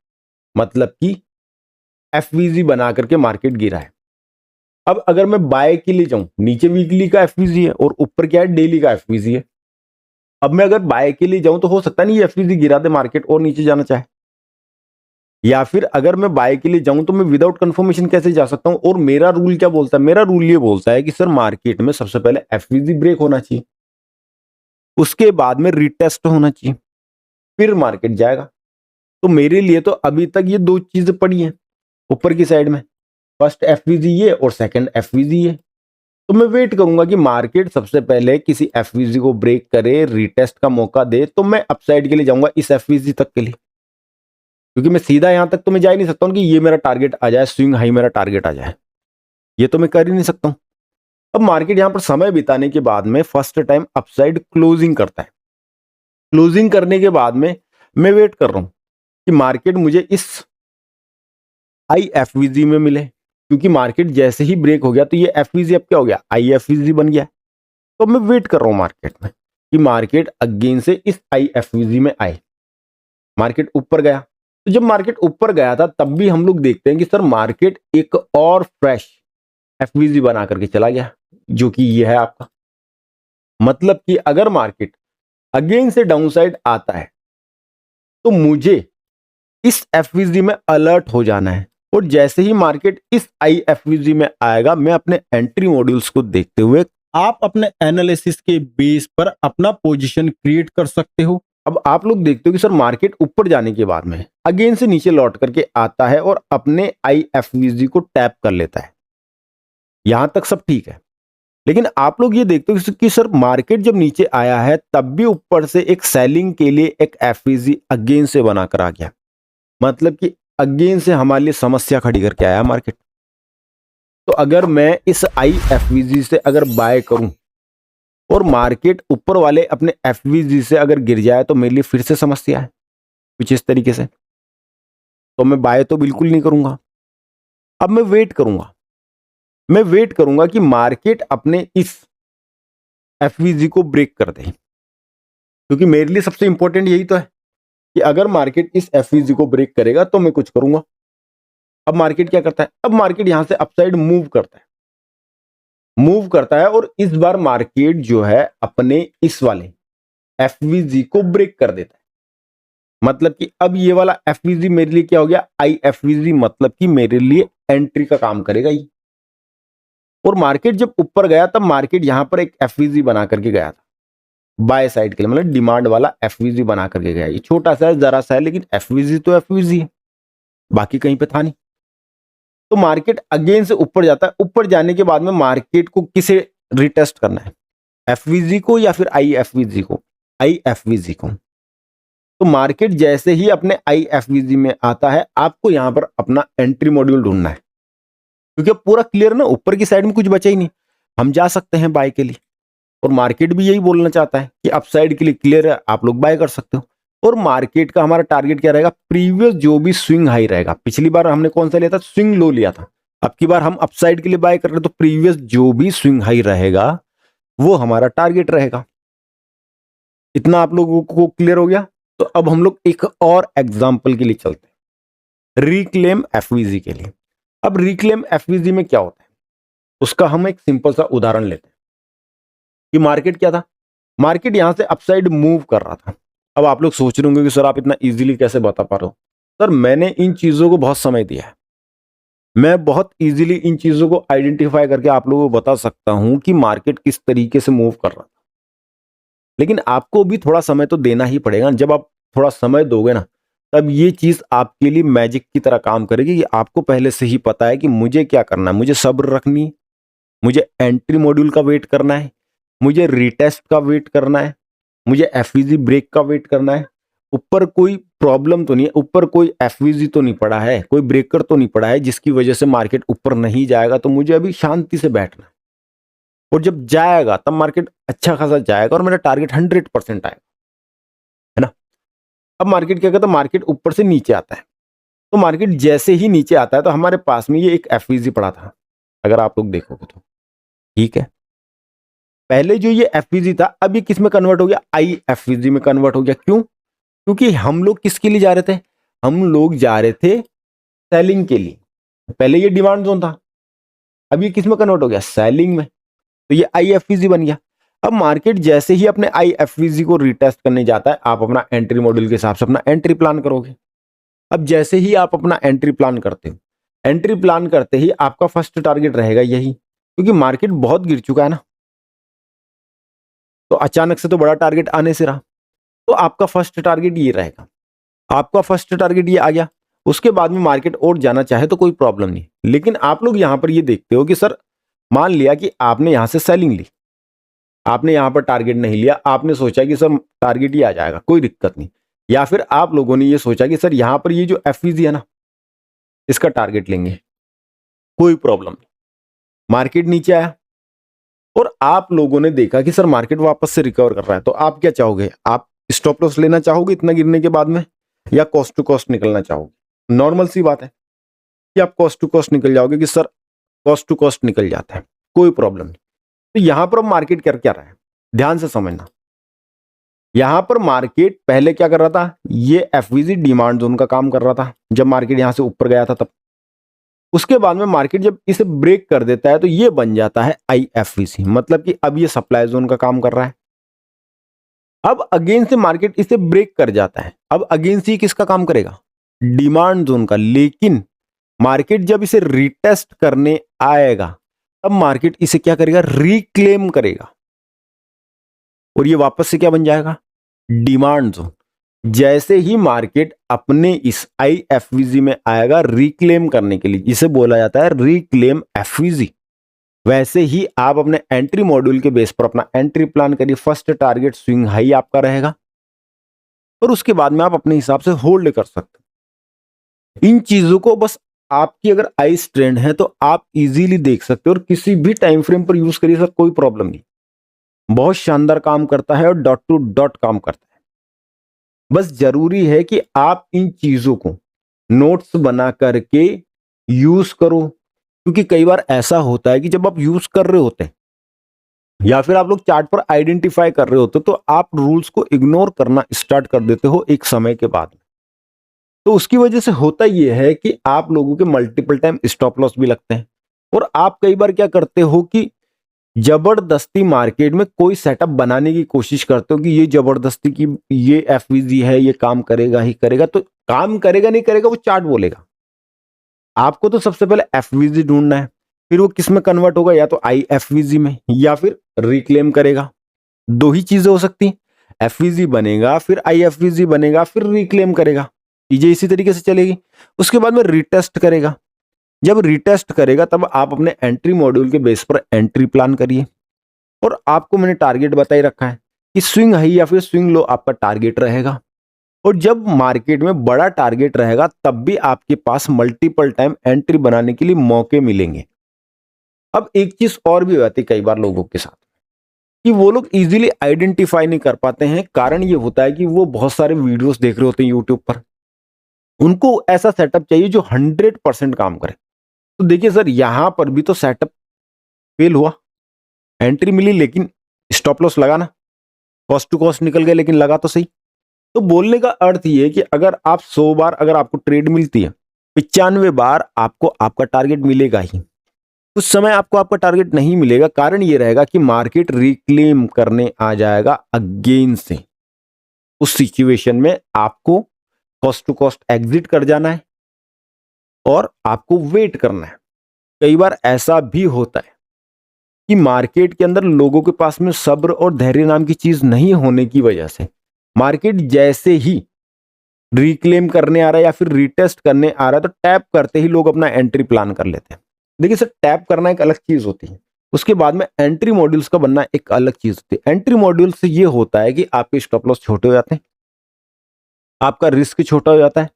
Speaker 1: मतलब कि एफवीजी बना करके मार्केट गिरा है। अब अगर मैं बाय के लिए जाऊं, नीचे वीकली का एफवीजी है और ऊपर क्या है, डेली का एफवीजी है। अब मैं अगर बाय के लिए जाऊं तो हो सकता नहीं ये एफवीजी गिरा दे मार्केट और नीचे जाना चाहे। या फिर अगर मैं बाय के लिए जाऊं तो मैं विदाउट कंफर्मेशन कैसे जा सकता हूं? और मेरा रूल क्या बोलता है? मेरा रूल ये बोलता है कि सर मार्केट में सबसे पहले एफवीजी ब्रेक होना चाहिए, उसके बाद में रीटेस्ट होना चाहिए, फिर मार्केट जाएगा। तो मेरे लिए तो अभी तक ये दो चीजें पड़ी हैं ऊपर की साइड में, फर्स्ट एफवीजी ये और सेकंड एफवीजी ये। तो मैं वेट करूंगा कि मार्केट सबसे पहले किसी एफवीजी को ब्रेक करे, रीटेस्ट का मौका दे, तो मैं अपसाइड के लिए जाऊंगा इस एफवीजी तक के लिए, क्योंकि मैं सीधा यहां तक तो मैं जा ही नहीं सकता हूं कि ये मेरा टारगेट आ जाए, स्विंग हाई मेरा टारगेट आ जाए, ये तो मैं कर ही नहीं सकता हूं। अब मार्केट यहां पर समय बिताने के बाद में फर्स्ट टाइम अपसाइड क्लोजिंग करता है। क्लोजिंग करने के बाद में मैं वेट कर रहा हूं कि मार्केट मुझे इस IFVG में मिले, क्योंकि मार्केट जैसे ही ब्रेक हो गया तो ये एफवीजी अब क्या हो गया, IFVG बन गया। तो मैं वेट कर रहा हूं मार्केट में कि मार्केट अगेन से इस IFVG में आए। मार्केट ऊपर गया, तो जब मार्केट ऊपर गया था तब भी हम लोग देखते हैं कि सर मार्केट एक और फ्रेश एफवीजी बना करके चला गया, जो कि ये है आपका। मतलब कि अगर मार्केट अगेन से डाउनसाइड आता है तो मुझे इस एफवीजी में अलर्ट हो जाना है, और जैसे ही मार्केट इस IFVG में आएगा मैं अपने एंट्री मॉड्यूल्स को देखते हुए
Speaker 2: आप अपने एनालिसिस के बेस पर अपना पोजीशन क्रिएट कर सकते हो।
Speaker 1: अब आप लोग देखते हो कि सर मार्केट ऊपर जाने के बाद में अगेन से नीचे लौट करके आता है और अपने IFVG को टैप कर लेता है। यहां तक सब ठीक है, लेकिन आप लोग ये देखते हो कि सर मार्केट जब नीचे आया है तब भी ऊपर से एक सेलिंग के लिए एक एफवीजी अगेन से बनाकर आ गया। मतलब कि अगेन से हमारे लिए समस्या खड़ी करके आया मार्केट। तो अगर मैं इस IFVG से अगर बाय करूं और मार्केट ऊपर वाले अपने एफवीजी से अगर गिर जाए तो मेरे लिए फिर से समस्या है कुछ इस तरीके से, तो मैं बाय तो बिल्कुल नहीं करूंगा। अब मैं वेट करूंगा, मैं वेट करूंगा कि मार्केट अपने इस एफवीजी को ब्रेक कर दे, क्योंकि मेरे लिए सबसे इंपॉर्टेंट यही तो है कि अगर मार्केट इस एफवीजी को ब्रेक करेगा तो मैं कुछ करूंगा। अब मार्केट क्या करता है? अब मार्केट यहां से अपसाइड मूव करता है, मूव करता है, और इस बार मार्केट जो है अपने इस वाले एफवीजी को ब्रेक कर देता है। मतलब कि अब ये वाला एफवीजी मेरे लिए क्या हो गया, IFVG, मतलब कि मेरे लिए एंट्री का काम करेगा ये। और मार्केट जब ऊपर गया तब मार्केट यहां पर एक एफवीजी बना करके गया था बाय साइड के लिए, मतलब डिमांड वाला एफवीजी बना करके गया। ये छोटा सा है, जरा सा है, लेकिन एफवीजी तो एफवीजी है, बाकी कहीं पे था नहीं। तो मार्केट अगेन से ऊपर जाता है। ऊपर जाने के बाद में मार्केट को किसे रिटेस्ट करना है, एफवीजी को या फिर IFVG को? IFVG को। तो मार्केट जैसे ही अपने IFVG में आता है आपको यहां पर अपना एंट्री मॉड्यूल ढूंढना है, क्योंकि अब पूरा क्लियर ना, ऊपर की साइड में कुछ बचा ही नहीं, हम जा सकते हैं बाय के लिए। और मार्केट भी यही बोलना चाहता है कि अपसाइड के लिए क्लियर है, आप लोग बाय कर सकते हो। और मार्केट का हमारा टारगेट क्या रहेगा, प्रीवियस जो भी स्विंग हाई रहेगा। पिछली बार हमने कौन सा लिया था, स्विंग लो लिया था। अब की बार हम अपसाइड के लिए बाय कर रहे हैं, तो प्रीवियस जो भी स्विंग हाई रहेगा वो हमारा टारगेट रहेगा। इतना आप लोगों को क्लियर हो गया? तो अब हम लोग एक और एग्जांपल के लिए चलते हैं, रिक्लेम एफवीजी के लिए। अब रिक्लेम एफवीजी में क्या होता है उसका हम एक सिंपल सा उदाहरण लेते हैं कि मार्केट क्या था, मार्केट यहां से अपसाइड मूव कर रहा था। अब आप लोग सोच रहे होंगे कि सर आप इतना इजीली कैसे बता पा रहे हो? सर मैंने इन चीजों को बहुत समय दिया है, मैं बहुत इजीली इन चीजों को आइडेंटिफाई करके आप लोगों को बता सकता हूं कि मार्केट किस तरीके से मूव कर रहा था। लेकिन आपको भी थोड़ा समय तो देना ही पड़ेगा। जब आप थोड़ा समय दोगे ना, तब ये चीज आपके लिए मैजिक की तरह काम करेगी कि आपको पहले से ही पता है कि मुझे क्या करना है। मुझे सब्र रखनी है, मुझे एंट्री मॉड्यूल का वेट करना है, मुझे रीटेस्ट का वेट करना है, मुझे एफवीजी ब्रेक का वेट करना है। ऊपर कोई प्रॉब्लम तो नहीं है, ऊपर कोई एफवीजी तो नहीं पड़ा है, कोई ब्रेकर तो नहीं पड़ा है जिसकी वजह से मार्केट ऊपर नहीं जाएगा। तो मुझे अभी शांति से बैठना है, और जब जाएगा तब मार्केट अच्छा खासा जाएगा और मेरा टारगेट 100% आएगा, है ना। अब मार्केट क्या करता है, मार्केट ऊपर से नीचे आता है। तो मार्केट जैसे ही नीचे आता है तो हमारे पास में ये एक एफवीजी पड़ा था, अगर आप लोग देखोगे तो, ठीक है। पहले जो ये एफवीजी था अब ये किस में कन्वर्ट हो गया, IFVG में कन्वर्ट हो गया। क्यों? क्योंकि हम लोग किसके लिए जा रहे थे, हम लोग जा रहे थे सेलिंग के लिए। पहले ये डिमांड जोन था, अब ये किस में कन्वर्ट हो गया, सेलिंग में। तो ये IFVG बन गया। अब मार्केट जैसे ही अपने IFVG को रिटेस्ट करने जाता है, आप अपना एंट्री मॉड्यूल के हिसाब से अपना एंट्री प्लान करोगे। अब जैसे ही आप अपना एंट्री प्लान करते हो, एंट्री प्लान करते ही आपका फर्स्ट टारगेट रहेगा यही, क्योंकि मार्केट बहुत गिर चुका है ना, तो अचानक से तो बड़ा टारगेट आने से रहा। तो आपका फर्स्ट टारगेट ये रहेगा, आपका फर्स्ट टारगेट ये आ गया। उसके बाद में मार्केट और जाना चाहे तो कोई प्रॉब्लम नहीं, लेकिन आप लोग यहां पर ये देखते हो कि सर मान लिया कि आपने यहां से सेलिंग ली, आपने यहां पर टारगेट नहीं लिया, आपने सोचा कि सर टारगेट ही आ जाएगा, कोई दिक्कत नहीं, या फिर आप लोगों ने ये सोचा कि सर यहां पर ये जो एफवीजी है ना, इसका टारगेट लेंगे, कोई प्रॉब्लम नहीं। मार्केट नीचे आया और आप लोगों ने देखा कि सर मार्केट वापस से रिकवर कर रहा है, तो आप क्या चाहोगे? आप स्टॉप लॉस लेना चाहोगे इतना गिरने के बाद में, या कॉस्ट टू कॉस्ट निकलना चाहोगे? नॉर्मल सी बात है कि आप कॉस्ट टू कॉस्ट निकल जाओगे कि सर कॉस्ट टू कॉस्ट निकल जाता है, कोई प्रॉब्लम नहीं। तो यहां पर मार्केट कर क्या रहा है, ध्यान से समझना। यहां पर मार्केट पहले क्या कर रहा था, ये एफवीजी डिमांड जोन का काम कर रहा था जब मार्केट यहां से ऊपर गया था तब। उसके बाद में मार्केट जब इसे ब्रेक कर देता है तो ये बन जाता है आईएफवीसी, मतलब कि अब ये सप्लाई जोन का काम कर रहा है। अब अगेन से मार्केट इसे ब्रेक कर जाता है, अब अगेन से किसका काम करेगा? डिमांड जोन का। लेकिन मार्केट जब इसे रिटेस्ट करने आएगा तब मार्केट इसे क्या करेगा? रिक्लेम करेगा, और ये वापस से क्या बन जाएगा? Demand zone. जैसे ही मार्केट अपने इस आईएफवीजी में आएगा रिक्लेम करने के लिए, इसे बोला जाता है रिक्लेम एफवीजी, वैसे ही आप अपने एंट्री मॉड्यूल के बेस पर अपना एंट्री प्लान करिए। फर्स्ट टारगेट स्विंग हाई आपका रहेगा, और उसके बाद में आप अपने हिसाब से होल्ड कर सकते हो। इन चीजों को बस आपकी अगर आइस ट्रेंड है तो आप इजीली देख सकते हो, और किसी भी टाइम फ्रेम पर यूज करिए सर, कोई प्रॉब्लम नहीं, बहुत शानदार काम करता है और डॉट टू डॉट काम करता है। बस जरूरी है कि आप इन चीजों को नोट्स बना करके यूज करो, क्योंकि कई बार ऐसा होता है कि जब आप यूज कर रहे होते हैं या फिर आप लोग चार्ट पर आइडेंटिफाई कर रहे होते, तो आप रूल्स को इग्नोर करना स्टार्ट कर देते हो एक समय के बाद। तो उसकी वजह से होता यह है कि आप लोगों के मल्टीपल टाइम स्टॉप लॉस भी लगते हैं, और आप कई बार क्या करते हो कि जबरदस्ती मार्केट में कोई सेटअप बनाने की कोशिश करते हो कि ये जबरदस्ती की ये एफवीजी है, ये काम करेगा ही करेगा। तो काम करेगा नहीं करेगा वो चार्ट बोलेगा, आपको तो सबसे पहले एफवीजी ढूंढना है, फिर वो किस में कन्वर्ट होगा, या तो आईएफवीजी में या फिर रिक्लेम करेगा। दो ही चीजें हो सकती, एफवीजी बनेगा फिर आईएफवीजी बनेगा फिर रिक्लेम करेगा, चीजें इसी तरीके से चलेगी। उसके बाद में रिटेस्ट करेगा, जब रिटेस्ट करेगा तब आप अपने एंट्री मॉड्यूल के बेस पर एंट्री प्लान करिए। और आपको मैंने टारगेट बता ही रखा है कि स्विंग हाई या फिर स्विंग लो आपका टारगेट रहेगा, और जब मार्केट में बड़ा टारगेट रहेगा तब भी आपके पास मल्टीपल टाइम एंट्री बनाने के लिए मौके मिलेंगे। अब एक चीज और भी हो जाती है कई बार लोगों के साथ कि वो लोग इजीली आइडेंटिफाई नहीं कर पाते हैं। कारण ये होता है कि वो बहुत सारे वीडियोस देख रहे होते हैं यूट्यूब पर, उनको ऐसा सेटअप चाहिए जो 100% काम करे। तो देखिए सर यहां पर भी तो सेटअप फेल हुआ, एंट्री मिली लेकिन स्टॉप लॉस लगा ना, कॉस्ट टू कॉस्ट निकल गए लेकिन लगा तो सही। तो बोलने का अर्थ ये है कि अगर आप 100 बार अगर आपको ट्रेड मिलती है, 95 बार आपको आपका टारगेट मिलेगा ही, उस समय आपको आपका टारगेट नहीं मिलेगा। कारण ये रहेगा कि मार्केट रिक्लेम करने आ जाएगा अगेन से। उस सिचुएशन में आपको कॉस्ट टू कॉस्ट एग्जिट कर जाना है और आपको वेट करना है। कई बार ऐसा भी होता है कि मार्केट के अंदर लोगों के पास में सब्र और धैर्य नाम की चीज नहीं होने की वजह से मार्केट जैसे ही रिक्लेम करने आ रहा है या फिर रिटेस्ट करने आ रहा है तो टैप करते ही लोग अपना एंट्री प्लान कर लेते हैं। देखिए सर टैप करना एक अलग चीज होती है, उसके बाद में एंट्री मॉड्यूल्स का बनना एक अलग चीज होती है। एंट्री मॉड्यूल से ये होता है कि आपके स्टॉप लॉस छोटे हो जाते हैं, आपका रिस्क छोटा हो जाता है,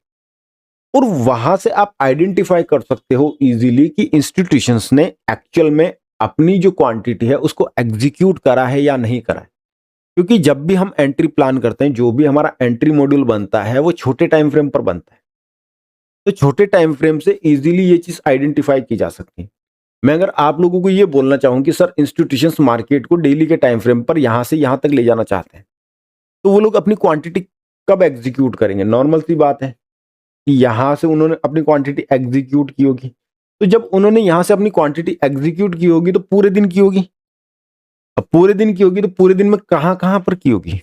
Speaker 1: और वहां से आप आइडेंटिफाई कर सकते हो इजीली कि इंस्टीट्यूशंस ने एक्चुअल में अपनी जो क्वांटिटी है उसको एग्जीक्यूट करा है या नहीं करा है। क्योंकि जब भी हम एंट्री प्लान करते हैं, जो भी हमारा एंट्री मॉड्यूल बनता है वो छोटे टाइम फ्रेम पर बनता है, तो छोटे टाइम फ्रेम से इजीली ये चीज आइडेंटिफाई की जा सकती है। मैं अगर आप लोगों को ये बोलना चाहूं कि सर इंस्टीट्यूशंस मार्केट को डेली के टाइम फ्रेम पर यहां से यहां तक ले जाना चाहते हैं, तो वो लोग अपनी क्वांटिटी कब एग्जीक्यूट करेंगे? नॉर्मल सी बात है कि यहां से उन्होंने अपनी क्वांटिटी एग्जीक्यूट की होगी, तो जब उन्होंने यहां से अपनी क्वांटिटी एग्जीक्यूट की होगी तो पूरे दिन की होगी। अब पूरे दिन की होगी तो पूरे दिन में कहां कहां पर की होगी?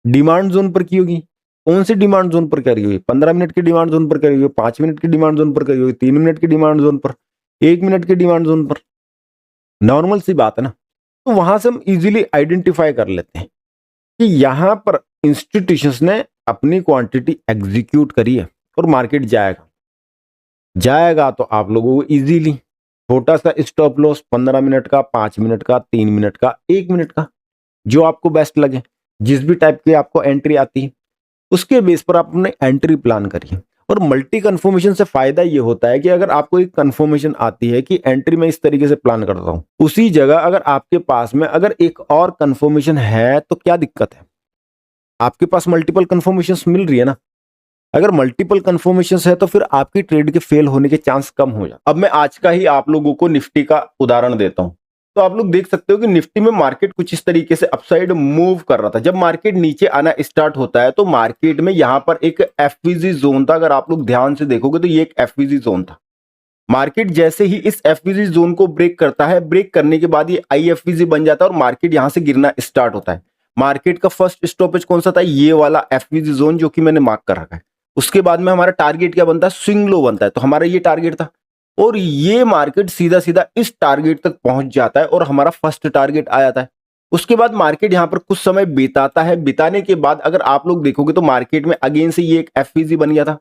Speaker 1: डिमांड जोन पर की होगी। कौन सी डिमांड जोन पर करी हुई, 15 मिनट की डिमांड जोन पर करी हुई, 5 मिनट की डिमांड जोन पर करी हुई, 3 मिनट की डिमांड जोन पर, 1 मिनट की डिमांड जोन पर। नॉर्मल सी बात है ना। तो वहां से हम इजीली आइडेंटिफाई कर लेते हैं कि यहां पर इंस्टीट्यूशंस ने अपनी क्वांटिटी एग्जीक्यूट करी है और मार्केट जाएगा तो आप लोगों को इजीली छोटा सा स्टॉप लॉस 15 मिनट का, 5 मिनट का, 3 मिनट का, 1 मिनट का, जो आपको बेस्ट लगे, जिस भी टाइप की आपको एंट्री आती है उसके बेस पर आप अपने एंट्री प्लान करिए। और मल्टी कंफर्मेशन से फायदा ये होता है कि अगर आपको एक कंफर्मेशन आती है कि एंट्री में इस तरीके से प्लान करता हूं, उसी जगह अगर आपके पास में अगर एक और कंफर्मेशन है तो क्या दिक्कत है, आपके पास मल्टीपल कंफर्मेशंस मिल रही है ना। अगर मल्टीपल कंफर्मेशंस है तो फिर आपकी ट्रेड के फेल होने के चांस कम हो जाते। अब मैं आज का ही आप लोगों को निफ्टी का उदाहरण देता हूं। तो आप लोग देख सकते हो कि निफ्टी में मार्केट कुछ इस तरीके से अपसाइड मूव कर रहा था। जब मार्केट नीचे आना स्टार्ट होता है तो मार्केट में यहां पर एक एफवीजी जोन था। अगर आप लोग ध्यान से देखोगे तो ये एक एफवीजी जोन था। मार्केट जैसे ही इस एफवीजी जोन को ब्रेक करता है, ब्रेक करने के बाद ये आईएफवीजी बन जाता है और मार्केट यहां से गिरना स्टार्ट होता है। मार्केट का फर्स्ट स्टॉपेज कौन सा था, ये वाला एफवीजी जोन जो कि मैंने मार्क कर रखा है। उसके बाद में हमारा टारगेट क्या बनता है, स्विंग लो बनता है। तो हमारा ये टारगेट था और ये मार्केट सीधा सीधा इस टारगेट तक पहुंच जाता है और हमारा फर्स्ट टारगेट आ जाता है। उसके बाद मार्केट यहां पर कुछ समय बिताता है। बिताने के बाद अगर आप लोग देखोगे तो मार्केट में अगेन से ये एक एफवीजी बन गया था।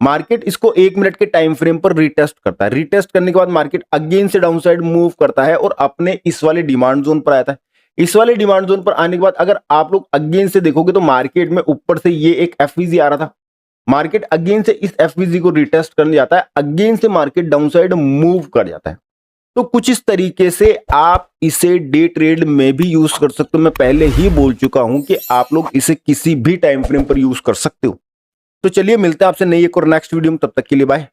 Speaker 1: मार्केट इसको 1 मिनट के टाइम फ्रेम पर रीटेस्ट करता है। रीटेस्ट करने के बाद मार्केट अगेन से डाउन साइड मूव करता है और अपने इस वाले डिमांड जोन पर आता है। इस वाले डिमांड जोन पर आने के बाद अगर आप लोग अगेन से देखोगे तो मार्केट में ऊपर से ये एक एफवीजी आ रहा था। मार्केट अगेन से इस एफवीजी को रिटेस्ट करने जाता है, अगेन से मार्केट डाउन साइड मूव कर जाता है। तो कुछ इस तरीके से आप इसे डे ट्रेड में भी यूज कर सकते हो। मैं पहले ही बोल चुका हूं कि आप लोग इसे किसी भी टाइम फ्रेम पर यूज कर सकते हो। तो चलिए मिलते हैं आपसे नई एक और नेक्स्ट वीडियो में, तब तक के लिए बाय।